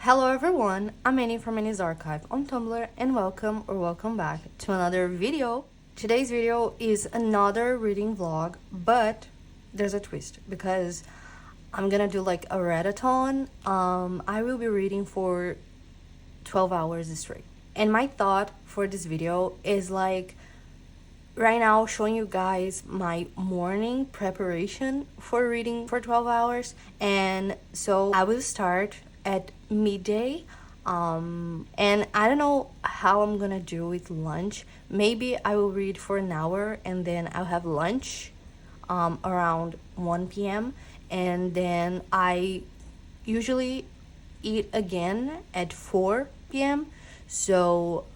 Hello everyone, I'm Annie from Annie's Archive on Tumblr and welcome back to another video. Today's video is another reading vlog, but there's a twist because I'm gonna do like a readathon. I will be reading for 12 hours straight. And my thought for this video is like right now showing you guys my morning preparation for reading for 12 hours. And so I will start at midday, and I don't know how I'm gonna do with lunch. Maybe I will read for an hour and then I'll have lunch around 1 p.m. and then I usually eat again at 4 p.m. So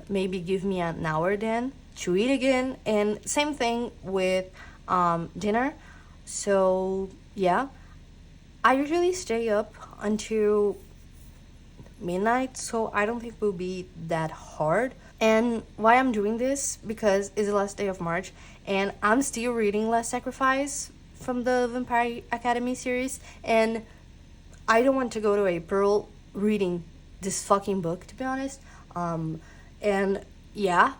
maybe give me an hour then to eat again, and same thing with dinner. So yeah, I usually stay up until midnight, so I don't think it will be that hard. And why I'm doing this, because it's the last day of March and I'm still reading Last Sacrifice from the Vampire Academy series, and I don't want to go to April reading this fucking book, to be honest. And yeah,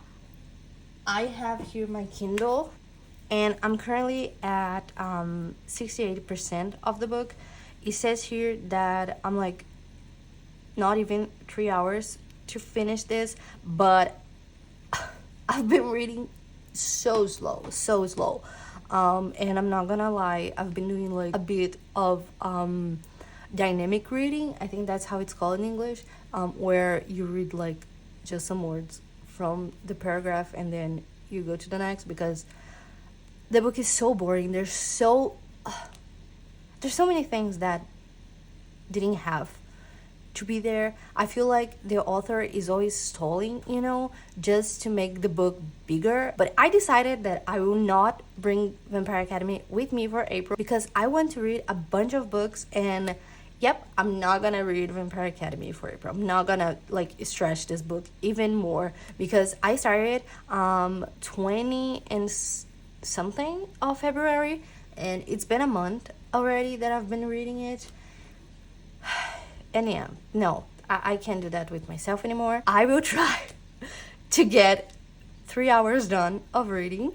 I have here my Kindle and I'm currently at 68% of the book. It says here that I'm like not even 3 hours to finish this, but I've been reading so slow. And I'm not gonna lie, I've been doing like a bit of dynamic reading. I think that's how it's called in English, where you read like just some words from the paragraph and then you go to the next, because the book is so boring. There's so many things that didn't have to be there. I feel like the author is always stalling, just to make the book bigger. But I decided that I will not bring Vampire Academy with me for April because I want to read a bunch of books, and yep, I'm not gonna read Vampire Academy for April. I'm not gonna like stretch this book even more because I started 20 and something of February, and it's been a month already that I've been reading it. And yeah, no, I can't do that with myself anymore. I will try to get 3 hours done of reading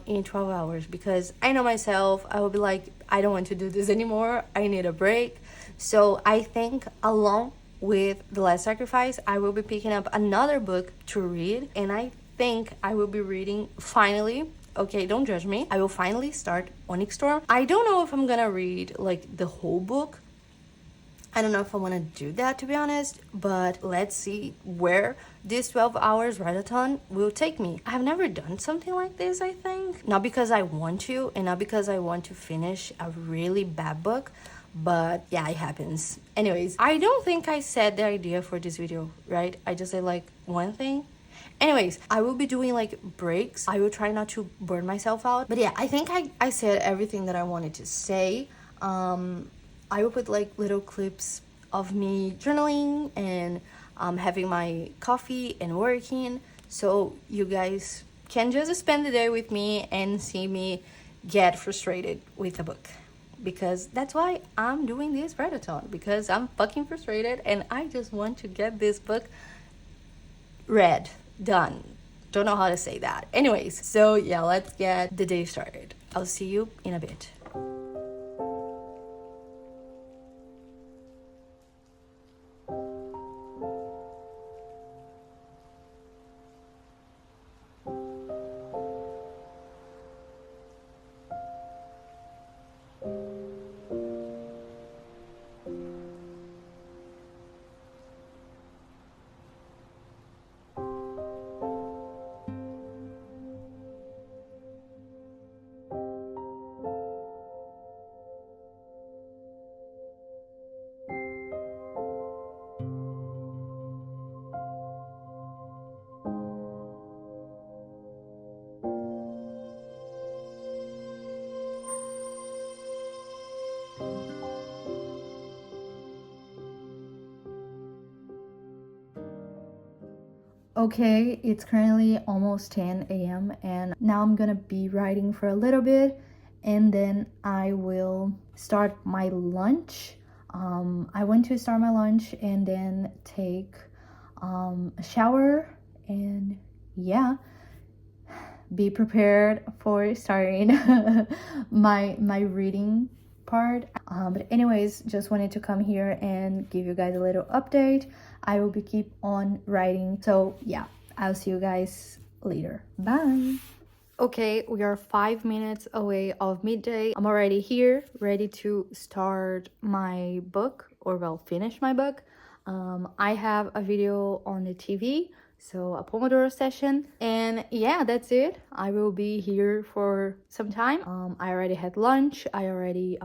in 12 hours, because I know myself, I will be like, I don't want to do this anymore. I need a break. So I think along with The Last Sacrifice, I will be picking up another book to read, and I think I will be reading finally. Okay, don't judge me. I will finally start Onyx Storm. I don't know if I'm gonna read like the whole book. I don't know if I want to do that, to be honest, but let's see where this 12 hours readathon will take me. I've never done something like this, I think. Not because I want to, and not because I want to finish a really bad book, but yeah, it happens. Anyways, I don't think I said the idea for this video, right? I just said like one thing. Anyways, I will be doing like breaks. I will try not to burn myself out. But yeah, I think I said everything that I wanted to say. I will put like little clips of me journaling and having my coffee and working, so you guys can just spend the day with me and see me get frustrated with a book, because that's why I'm doing this readathon, because I'm fucking frustrated and I just want to get this book read, done. Don't know how to say that. Anyways, so yeah, let's get the day started. I'll see you in a bit. Okay, it's currently almost 10 a.m. and now I'm gonna be writing for a little bit and then I will start my lunch. I went to start my lunch and then take a shower, and yeah, be prepared for starting my reading part. But anyways, just wanted to come here and give you guys a little update. I will be keep on writing, so yeah, I'll see you guys later. Bye. Okay, we are 5 minutes away of midday. I'm already here, ready to start my book, or well, finish my book. I have a video on the TV, so a Pomodoro session, and yeah, that's it. I will be here for some time. I already had lunch. I already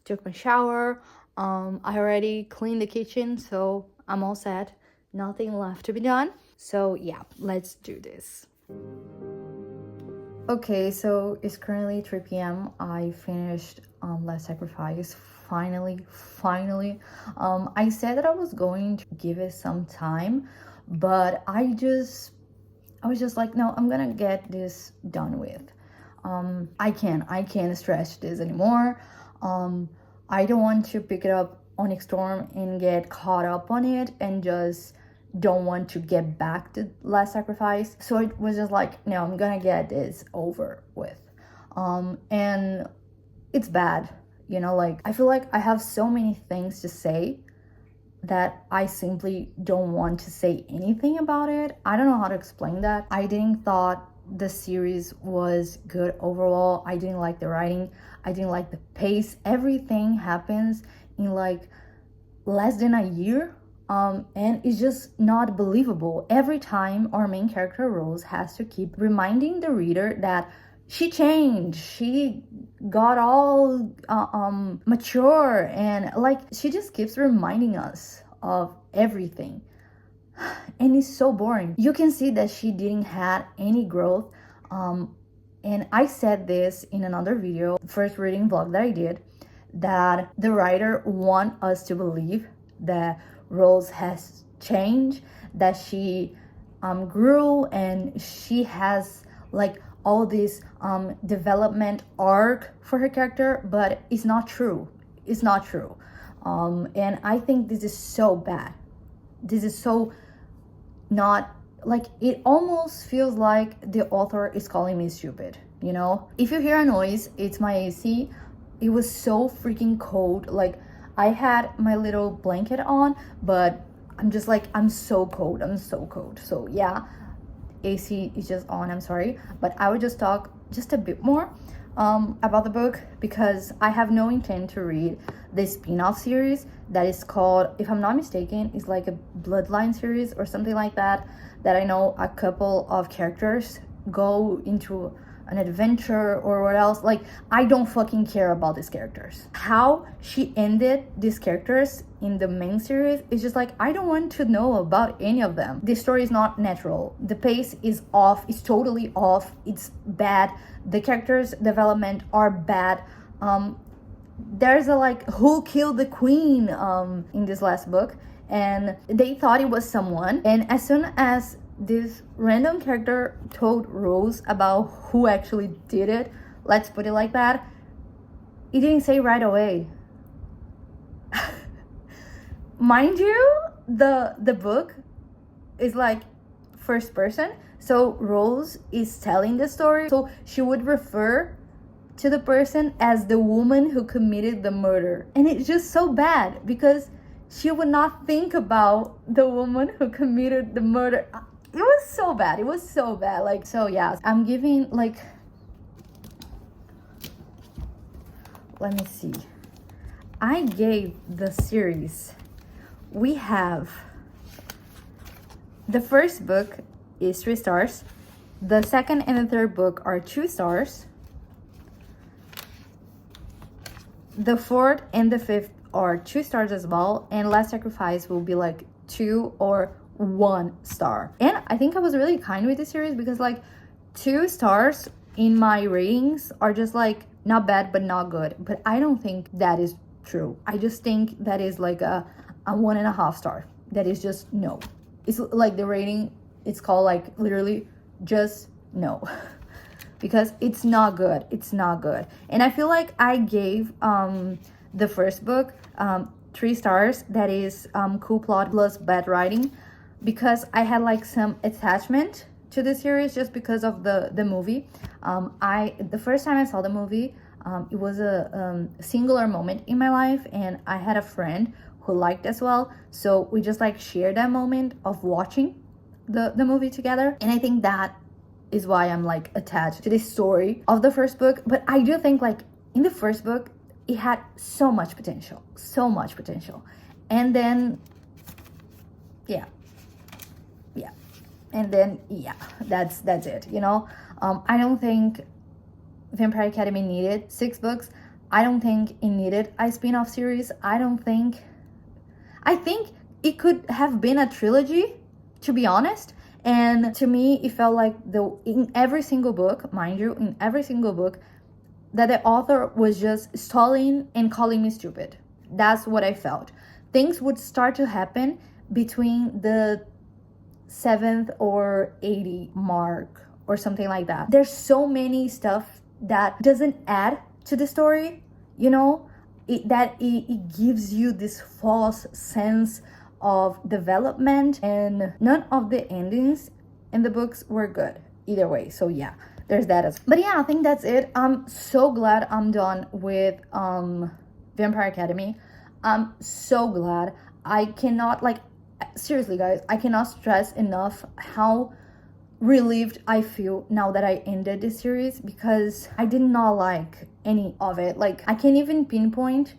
took my shower. I already cleaned the kitchen, so I'm all set. Nothing left to be done. So yeah, let's do this. Okay, so it's currently 3 p.m. I finished Last Sacrifice. Finally. I said that I was going to give it some time, but I was just like, no, I'm gonna get this done with. I can't stretch this anymore. I don't want to pick it up on Storm and get caught up on it and just don't want to get back to Last Sacrifice. So it was just like, no, I'm gonna get this over with. And it's bad, you know, like I feel like I have so many things to say that I simply don't want to say anything about it. I don't know how to explain that. I didn't thought the series was good overall. I didn't like the writing. I didn't like the pace. Everything happens in like less than a year. And it's just not believable. Every time our main character Rose has to keep reminding the reader that she changed, she got all mature, and like she just keeps reminding us of everything. And it's so boring. You can see that she didn't have any growth. And I said this in another video, first reading vlog that I did, that the writer want us to believe that Rose has changed, that she grew, and she has like all this development arc for her character, but it's not true. It's not true. And I think this is so bad. This is so not, like, it almost feels like the author is calling me stupid, you know? If you hear a noise, it's my AC. It was so freaking cold. Like, I had my little blanket on, but I'm just like, I'm so cold. So yeah, AC is just on, I'm sorry. But I would just talk just a bit more about the book, because I have no intent to read the spin-off series that is called, if I'm not mistaken, it's like a Bloodline series or something like that, that I know a couple of characters go into an adventure or what else. Like, I don't fucking care about these characters. How she ended these characters in the main series is just like, I don't want to know about any of them. The story is not natural. The pace is off. It's totally off. It's bad. The characters' development are bad. There's a like, who killed the queen in this last book, and they thought it was someone, and as soon as this random character told Rose about who actually did it, let's put it like that, it didn't say right away. Mind you, the book is like first person, so Rose is telling the story, so she would refer to the person as the woman who committed the murder. And it's just so bad, because she would not think about the woman who committed the murder. It was so bad. Like, so yeah, I'm giving like, let me see, I gave the series, we have, the first book is 3 stars, the second and the third book are 2 stars, the fourth and the fifth are 2 stars as well, and Last Sacrifice will be like 2 or 1 star. And I think I was really kind with this series, because like 2 stars in my ratings are just like not bad but not good, but I don't think that is true. I just think that is like a 1.5 star. That is just no. It's like the rating, it's called like literally just no. Because it's not good. And I feel like I gave the first book 3 stars. That is cool plot plus bad writing, because I had like some attachment to the series just because of the movie. The first time I saw the movie, it was a singular moment in my life, and I had a friend who liked as well, so we just like shared that moment of watching the movie together. And I think that is why I'm like attached to the story of the first book. But I do think like in the first book it had so much potential, and then yeah, and then that's it, you know. I don't think Vampire Academy needed 6 books. I don't think it needed a spin-off series. I think it could have been a trilogy, to be honest. And to me, it felt like in every single book, mind you, in every single book, that the author was just stalling and calling me stupid. That's what I felt. Things would start to happen between the 7th or 80 mark or something like that. There's so many stuff that doesn't add to the story, you know, it gives you this false sense of development, and none of the endings in the books were good either way. So yeah, there's that. But yeah, I think that's it. I'm so glad I'm done with Vampire Academy. I'm so glad. I cannot, like, seriously guys, I cannot stress enough how relieved I feel now that I ended this series, because I did not like any of it. Like, I can't even pinpoint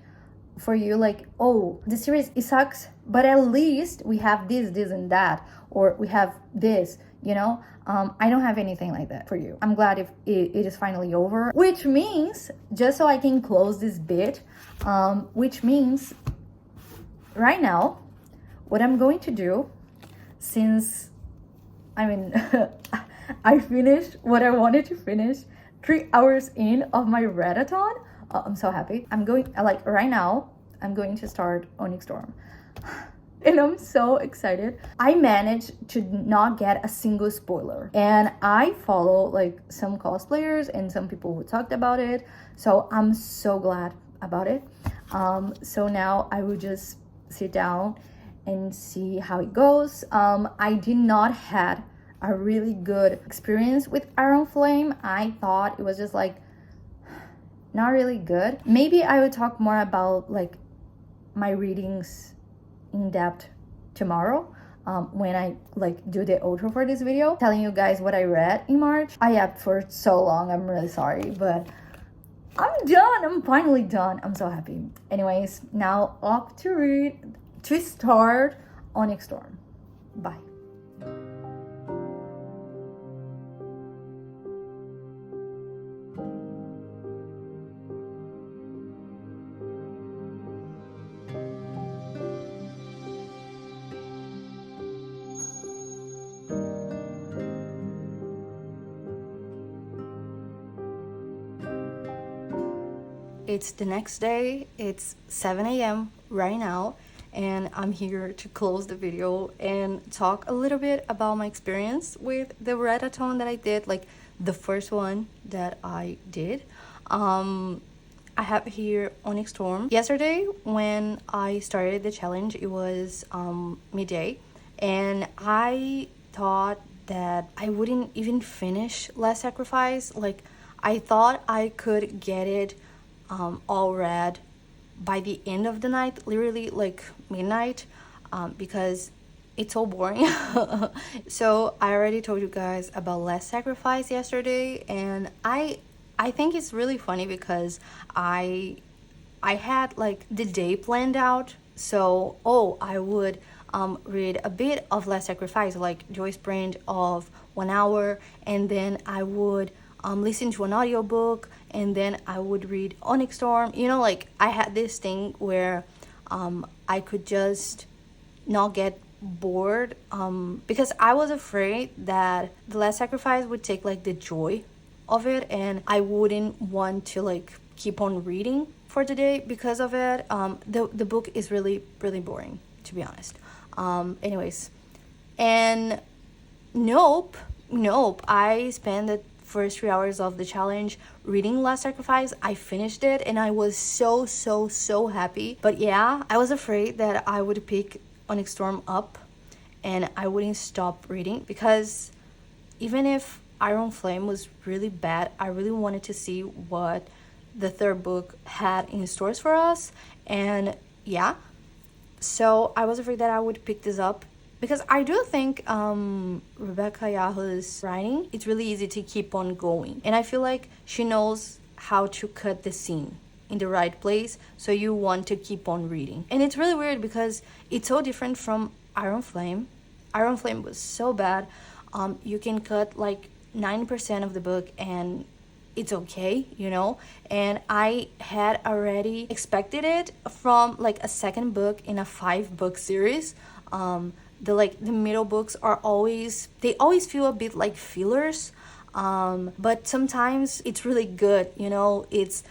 for you like, oh, the series, it sucks, but at least we have this and that, or we have this, you know. I don't have anything like that for you. I'm glad if it is finally over, which means, just so I can close this bit, which means right now what I'm going to do, since I mean I finished what I wanted to finish 3 hours in of my readathon. I'm so happy. I'm going, like, right now I'm going to start Onyx Storm and I'm so excited. I managed to not get a single spoiler, and I follow like some cosplayers and some people who talked about it, so I'm so glad about it. So now I will just sit down and see how it goes. I did not had a really good experience with Iron Flame. I thought it was just like not really good. Maybe I would talk more about like my readings in depth tomorrow, when I like do the outro for this video, telling you guys what I read in March. I yapped for so long, I'm really sorry, but I'm done. I'm finally done. I'm so happy. Anyways, now off to start Onyx Storm. Bye. It's the next day. It's 7 a.m. right now, and I'm here to close the video and talk a little bit about my experience with the readathon that I did, like the first one that I did. I have here Onyx Storm. Yesterday when I started the challenge, it was midday, and I thought that I wouldn't even finish Last Sacrifice. Like, I thought I could get it all read by the end of the night, literally like midnight, because it's so boring. So I already told you guys about Last Sacrifice yesterday, and I think it's really funny because I had like the day planned out. So I would read a bit of Last Sacrifice, like Joy Sprint of 1 hour, and then I would listen to an audiobook, and then I would read Onyx Storm. You know, like I had this thing where I could just not get bored, because I was afraid that the Last Sacrifice would take like the joy of it, and I wouldn't want to like keep on reading for the day because of it. The book is really boring, to be honest. Anyways, and nope, I spent the first 3 hours of the challenge reading Last Sacrifice. I finished it and I was so happy. But yeah, I was afraid that I would pick Onyx Storm up and I wouldn't stop reading, because even if Iron Flame was really bad, I really wanted to see what the third book had in stores for us. And yeah, so I was afraid that I would pick this up, because I do think Rebecca Yahoo's writing, it's really easy to keep on going, and I feel like she knows how to cut the scene in the right place so you want to keep on reading. And it's really weird because it's so different from Iron Flame. Iron Flame was so bad. You can cut like 90% of the book and it's okay, you know. And I had already expected it from like a second book in a 5-book series. The middle books are always feel a bit like fillers, but sometimes it's really good, you know. It's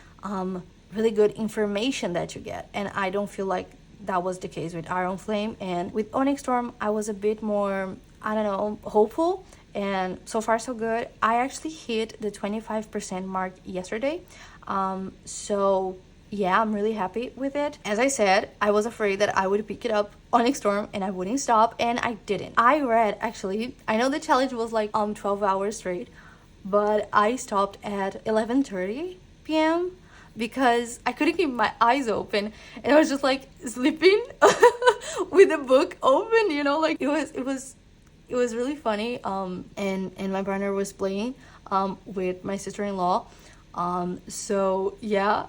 really good information that you get, and I don't feel like that was the case with Iron Flame. And with Onyx Storm, I was a bit more, I don't know, hopeful, and so far so good. I actually hit the 25% mark yesterday, so yeah, I'm really happy with it. As I said, I was afraid that I would pick it up Onyx Storm and I wouldn't stop, and I didn't. I read, actually, I know the challenge was like 12 hours straight, but I stopped at 11:30 p.m. because I couldn't keep my eyes open, and I was just like sleeping with the book open, you know. Like it was really funny. And my partner was playing with my sister-in-law, so yeah,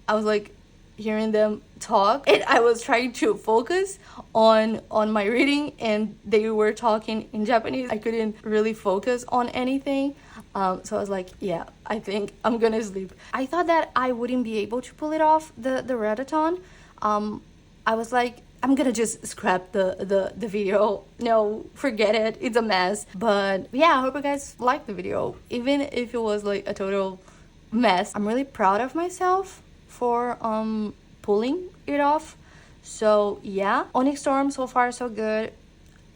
I was like hearing them talk, and I was trying to focus on my reading, and they were talking in Japanese. I couldn't really focus on anything, so I was like, yeah, I think I'm gonna sleep. I thought that I wouldn't be able to pull it off, the readathon. I was like, I'm gonna just scrap the video. No, forget it, it's a mess. But yeah, I hope you guys liked the video, even if it was like a total mess. I'm really proud of myself for pulling it off. So yeah, Onyx Storm, so far so good.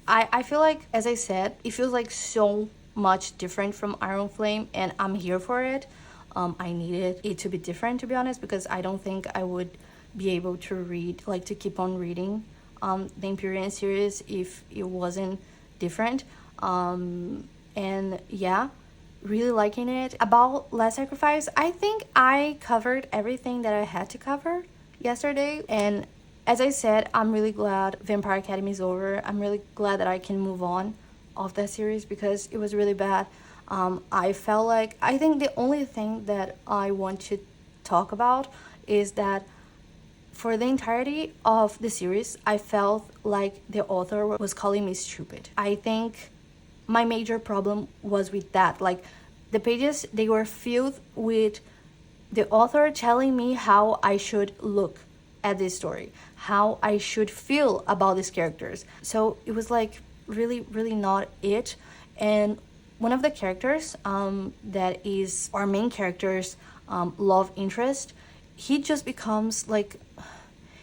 I feel like, as I said, it feels like so much different from Iron Flame, and I'm here for it. I needed it to be different, to be honest, because I don't think I would be able to read, like to keep on reading the Empyrean series if it wasn't different. And yeah, really liking it. About Last Sacrifice, I think I covered everything that I had to cover yesterday, and as I said, I'm really glad Vampire Academy is over. I'm really glad that I can move on of that series because it was really bad. I felt like, I think the only thing that I want to talk about is that for the entirety of the series, I felt like the author was calling me stupid. I think my major problem was with that. Like, the pages, they were filled with the author telling me how I should look at this story, how I should feel about these characters. So it was like really not it. And one of the characters that is our main character's love interest, he just becomes like,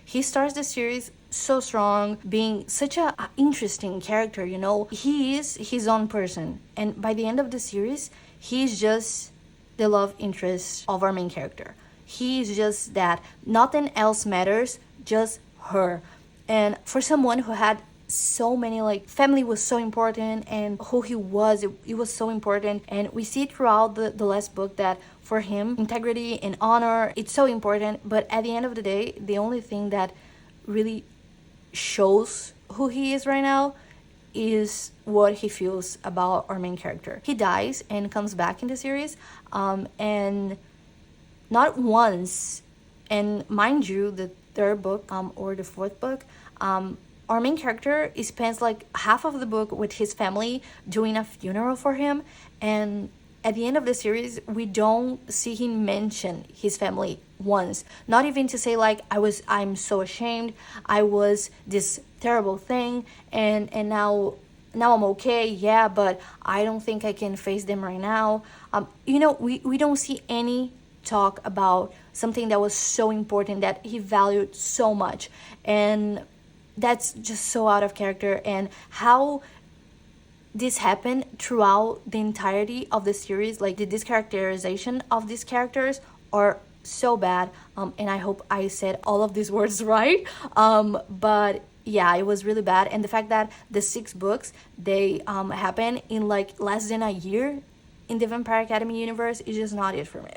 he starts the series so strong, being such a interesting character, you know. He is his own person, and by the end of the series, he's just the love interest of our main character. He's just that. Nothing else matters, just her. And for someone who had so many, like, family was so important, and who he was, it was so important. And we see throughout the last book that for him, integrity and honor, it's so important. But at the end of the day, the only thing that really shows who he is right now is what he feels about our main character. He dies and comes back in the series, and not once, and mind you, the third book or the fourth book, our main character spends like half of the book with his family doing a funeral for him, and at the end of the series, we don't see him mention his family once. Not even to say like, I'm so ashamed, I was this terrible thing, and now I'm okay, yeah, but I don't think I can face them right now. You know, we don't see any talk about something that was so important, that he valued so much, and that's just so out of character. And how this happened throughout the entirety of the series. Like this characterization of these characters are so bad, and I hope I said all of these words right, but yeah, it was really bad. And the fact that the 6 books, they happen in like less than a year in the Vampire Academy universe is just not it for me.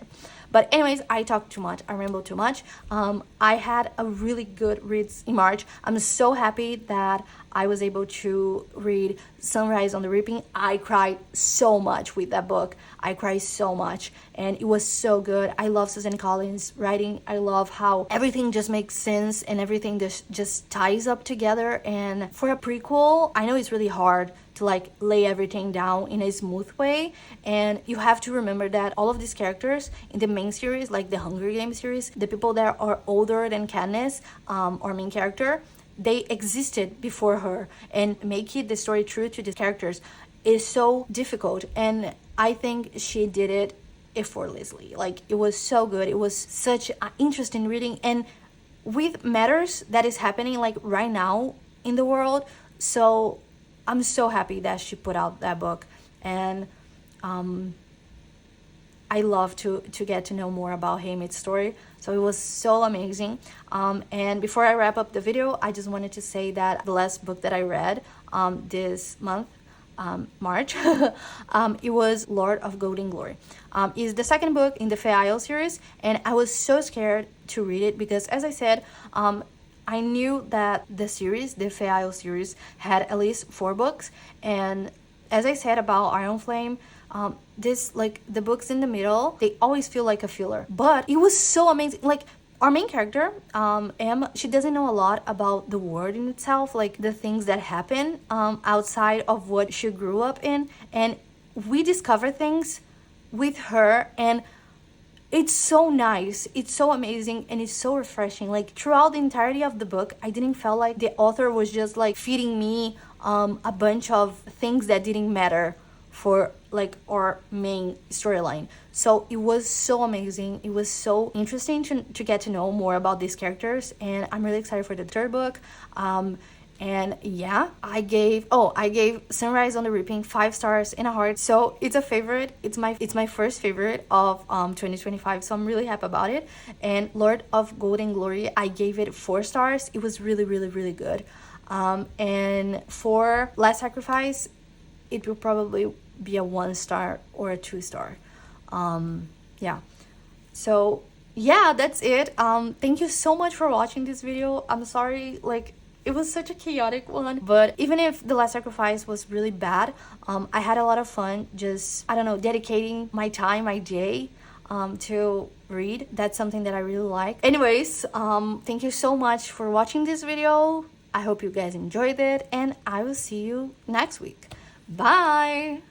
But anyways, I talk too much, I ramble too much. I had a really good reads in March. I'm so happy that I was able to read Sunrise on the Reaping. I cried so much with that book. I cried so much, and it was so good. I love Susan Collins' writing. I love how everything just makes sense and everything just ties up together. And for a prequel, I know it's really hard to like lay everything down in a smooth way, and you have to remember that all of these characters in the main series, like the Hunger Games series, the people that are older than Katniss, our main character, they existed before her, and making the story true to these characters is so difficult, and I think she did it effortlessly. Like, it was so good. It was such an interesting reading, and with matters that is happening like right now in the world. So I'm so happy that she put out that book, and I love to get to know more about Haymit's story. So it was so amazing. And before I wrap up the video, I just wanted to say that the last book that I read this month, March, it was Lord of Gold and Glory. It's the second book in the Fae series, and I was so scared to read it because, as I said, I knew that the series, the Fae series, had at least 4 books, and as I said about Iron Flame, this, like, the books in the middle, they always feel like a filler. But it was so amazing. Like, our main character, Em, she doesn't know a lot about the world in itself, like the things that happen outside of what she grew up in, and we discover things with her, and it's so nice, it's so amazing, and it's so refreshing. Like, throughout the entirety of the book, I didn't feel like the author was just like feeding me a bunch of things that didn't matter for like our main storyline. So it was so amazing. It was so interesting to get to know more about these characters, and I'm really excited for the 3rd book. And yeah, I gave Sunrise on the Reaping 5 stars and a heart. So it's a favorite. It's my first favorite of 2025. So I'm really happy about it. And Lord of Gold and Glory, I gave it 4 stars. It was really, really, really good. And for Last Sacrifice, it will probably be a 1 star or a 2 star. Yeah. So yeah, that's it. Thank you so much for watching this video. I'm sorry, like, it was such a chaotic one, but even if The Last Sacrifice was really bad, I had a lot of fun just, I don't know, dedicating my time, my day, to read. That's something that I really like. Anyways, thank you so much for watching this video. I hope you guys enjoyed it, and I will see you next week. Bye!